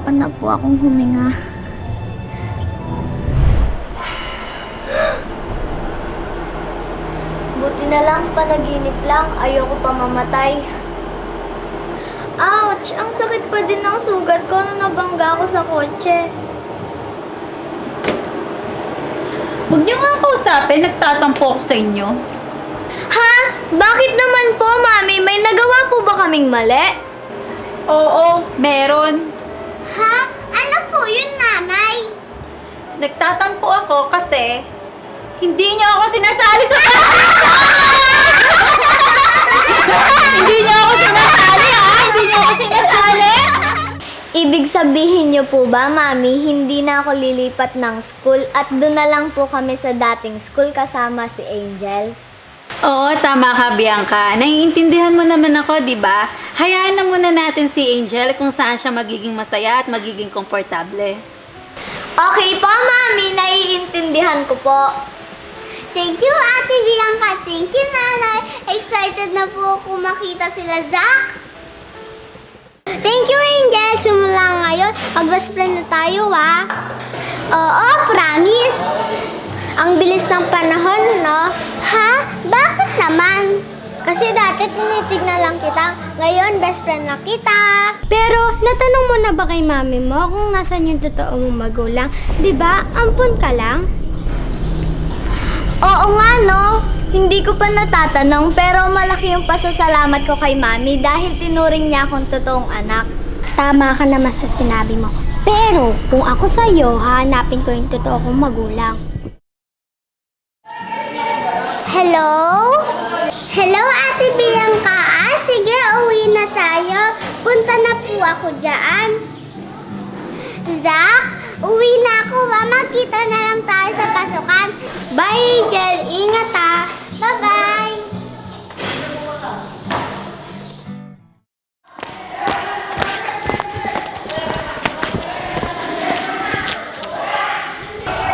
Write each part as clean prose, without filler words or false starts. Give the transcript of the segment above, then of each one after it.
nahihirapan na po akong huminga. Buti na lang, panaginip lang. Ayoko pa mamatay. Ouch! Ang sakit pa din ng sugat ko nung nabangga ako sa kotse. Huwag niyo nga kausapin, nagtatampo ako sa inyo. Ha? Bakit naman po, Mami? May nagawa po ba kaming mali? Oo, meron. Ha? Ano po yun, Nanay? Nagtatampo ako kasi hindi niyo ako sinasali sa Hindi niyo ako sinasali, ha? Hindi niyo ako sinasali. Ibig sabihin niyo po ba, Mami, hindi na ako lilipat ng school at doon na lang po kami sa dating school kasama si Angel? Oo, tama ka, Bianca. Naiintindihan mo naman ako, di ba? Hayaan na muna natin si Angel kung saan siya magiging masaya at magiging komportable. Okay po, Mami. Naiintindihan ko po. Thank you, Ate Bianca. Thank you, Nanay. Excited na po ako makita sila, Zach. Thank you, Angel. Simula ngayon, mag-best friend na tayo, ha? Oo, promise. Ang bilis ng panahon, no? Ha? Bakit naman? Kasi dati tinitignan lang kita, ngayon best friend na kita. Pero natanong mo na ba kay mami mo kung nasan yung totoo mong magulang? 'Di ba? Ampun ka lang. Oo nga, no? Hindi ko pa natatanong pero malaki yung pasasalamat ko kay mami dahil tinuring niya akong totoong anak. Tama ka naman sa sinabi mo. Pero kung ako sa'yo, hahanapin ko yung totoo kong magulang. Hello? Hello, Ate Bianca. Sige, uwi na tayo. Punta na po ako dyan. Zach, uwi na ako. Magkita na lang tayo sa pasukan. Bye, Angel. Ingat, ha. Bye-bye.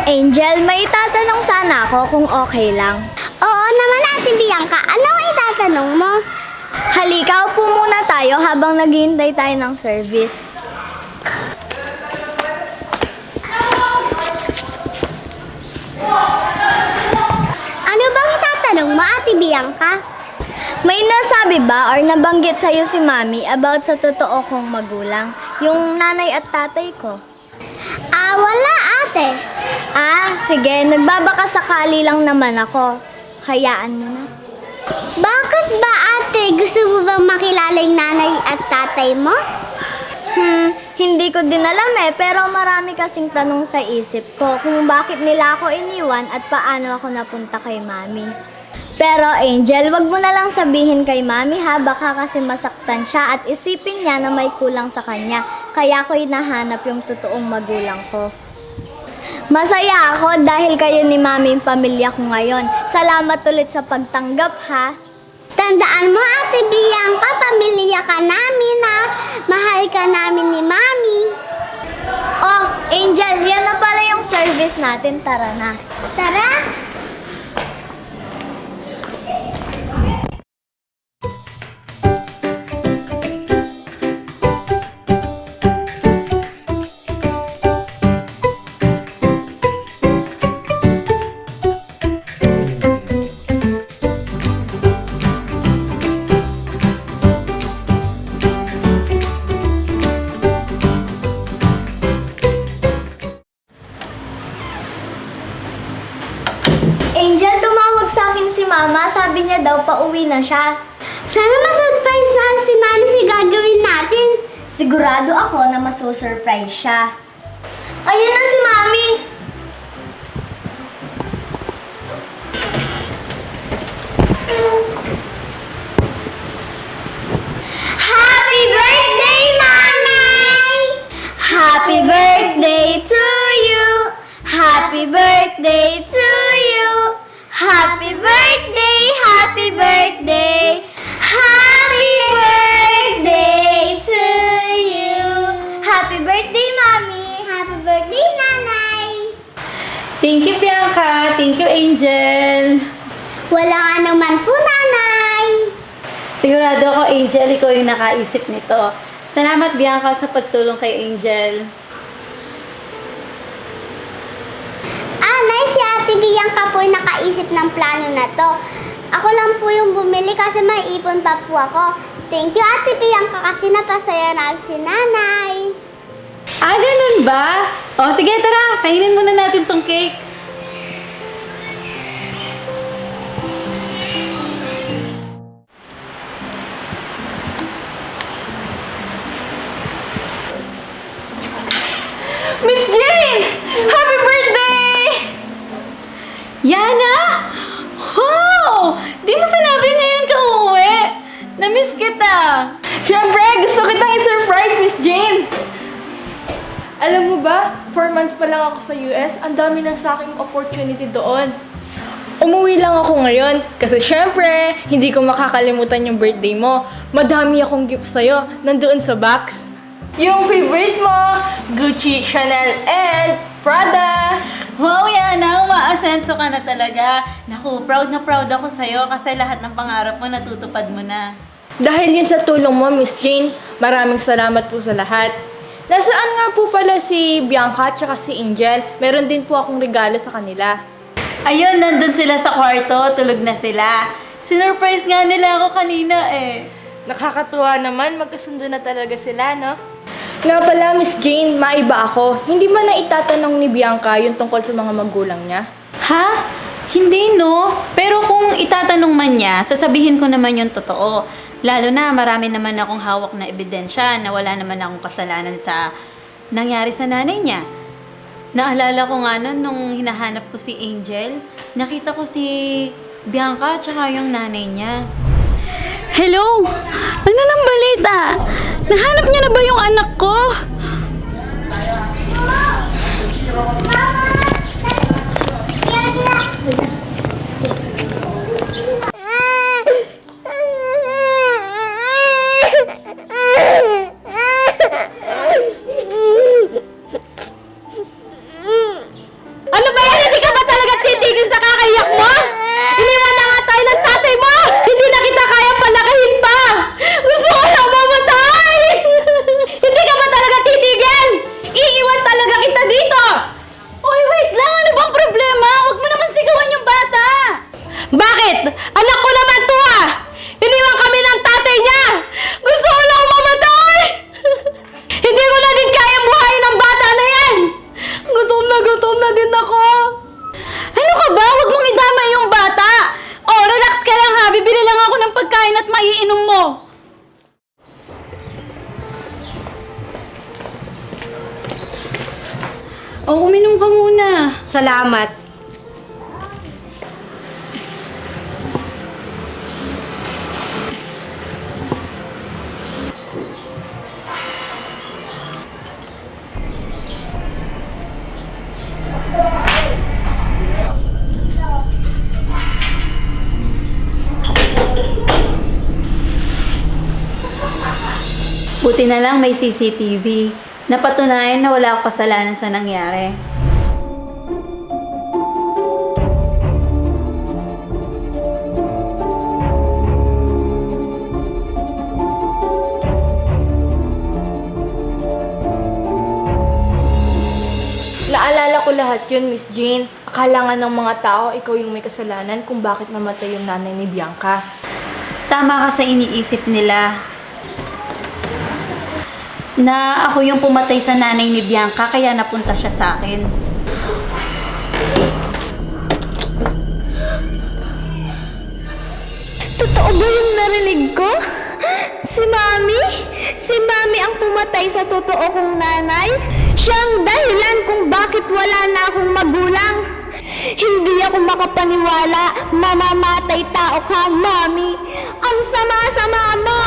Angel, may tatanong sana ako kung okay lang. Oo naman, Ate Bianca. Anong itatanong mo? Halika, upo muna tayo habang naghihintay tayo ng service. Ano bang itatanong mo, Ate Bianca? May nasabi ba or nabanggit sa'yo si Mami about sa totoo kong magulang? Yung nanay at tatay ko? Wala, ate. Sige. Nagbabaka sakali lang naman ako. Hayaan mo na. Bakit ba, ate? Gusto mo bang makilala yung nanay at tatay mo? Hindi ko din alam pero marami kasing tanong sa isip ko kung bakit nila ako iniwan at paano ako napunta kay Mami. Pero Angel, wag mo na lang sabihin kay Mami ha, baka kasi masaktan siya at isipin niya na may kulang sa kanya. Kaya ko hinahanap yung totoong magulang ko. Masaya ako dahil kayo ni Mami yung pamilya ko ngayon. Salamat ulit sa pagtanggap ha. Tandaan mo, Ate Bianca, pamilya ka namin ha. Mahal ka namin ni Mami. Oh, Angel, yan na pala yung service natin. Tara na. Tara! Angel, tumawag sa akin si Mama. Sabi niya daw pauwi na siya. Sana ma-surprise na si Nani si gagawin natin. Sigurado ako na maso-surprise siya. Ayun na si Mami. Happy birthday, Mami! Happy birthday to you! Happy birthday to you! Happy birthday! Happy birthday! Happy birthday to you! Happy birthday, Mami! Happy birthday, Nanay! Thank you, Bianca. Thank you, Angel. Wala ka naman po, Nanay! Sigurado ako, Angel, ikaw yung nakaisip nito. Salamat, Bianca, sa pagtulong kay Angel. Nay, si Ate Bianca po yung nakaisip ng plano na to. Ako lang po yung bumili kasi may ipon pa po ako. Thank you, Ate Bianca, kasi napasaya na si Nanay. Ah, ganun ba? O, sige, tara. Kainin muna natin tong cake. Miss Jane! Happy birthday! Yana! Wow! Di mo sinabi ngayon ka uuwi. Namiss kita. Siyempre, gusto kitang i-surprise, Miss Jane! Alam mo ba, 4 months pa lang ako sa US, ang dami na sa aking opportunity doon. Umuwi lang ako ngayon kasi syempre, hindi ko makakalimutan yung birthday mo. Madami akong gift sa'yo, nandoon sa box. Yung favorite mo, Gucci, Chanel, and Prada. Wow, Yana! Umaasenso ka na talaga. Naku, proud na proud ako sa'yo kasi lahat ng pangarap mo natutupad mo na. Dahil yun sa tulong mo, Miss Jane, maraming salamat po sa lahat. Nasaan nga po pala si Bianca at si Angel? Meron din po akong regalo sa kanila. Ayun, nandun sila sa kwarto. Tulog na sila. Sinurprise nga nila ako kanina eh. Nakakatuwa naman, magkasundo na talaga sila, no? Nga pala, Miss Jane, maiba ako. Hindi ba na itatanong ni Bianca yung tungkol sa mga magulang niya? Ha? Hindi, no? Pero kung itatanong man niya, sasabihin ko naman yung totoo. Lalo na, marami naman akong hawak na ebidensya na wala naman akong kasalanan sa nangyari sa nanay niya. Naalala ko nga nun, nung hinahanap ko si Angel, nakita ko si Bianca at saka yung nanay niya. Hello? Ano nang balita? Nahanap niya na ba yung anak ko? Ano ba yan? Hindi ka ba talaga titigil sa kakaiyak mo? Iniwan na nga tayo ng tatay mo! Hindi na kita kaya palakahin pa! Gusto ko lang mamatay! Hindi ka ba talaga titigil? Iiwan talaga kita dito! Uy, wait lang! Ano bang problema? Huwag mo naman sigawan yung bata! Bakit? Anak ko naman to ah! Iniwan kami ng tatay niya! Gusto ko lang mamatay! Hindi ko na din kaya buhayin ang bata na yan! Gutom na din ako! Ano ka ba? Huwag mong idama yung bata! Oh, relax ka lang ha! Bibili lang ako ng pagkain at maiinom mo! Oh, uminom ka muna. Salamat. Buti na lang may CCTV. Napatunayan na wala akong kasalanan sa nangyari. Naalala ko lahat yun, Miss Jane. Akala nga ng mga tao, ikaw yung may kasalanan kung bakit namatay yung nanay ni Bianca. Tama ka sa iniisip nila. Na ako yung pumatay sa nanay ni Bianca kaya napunta siya sa akin. Totoo ba yung narinig ko? Si Mami? Si Mami ang pumatay sa totoo kong nanay? Siya ang dahilan kung bakit wala na akong magulang. Hindi ako makapaniwala. Mamamatay tao ka, Mami. Ang sama-sama mo.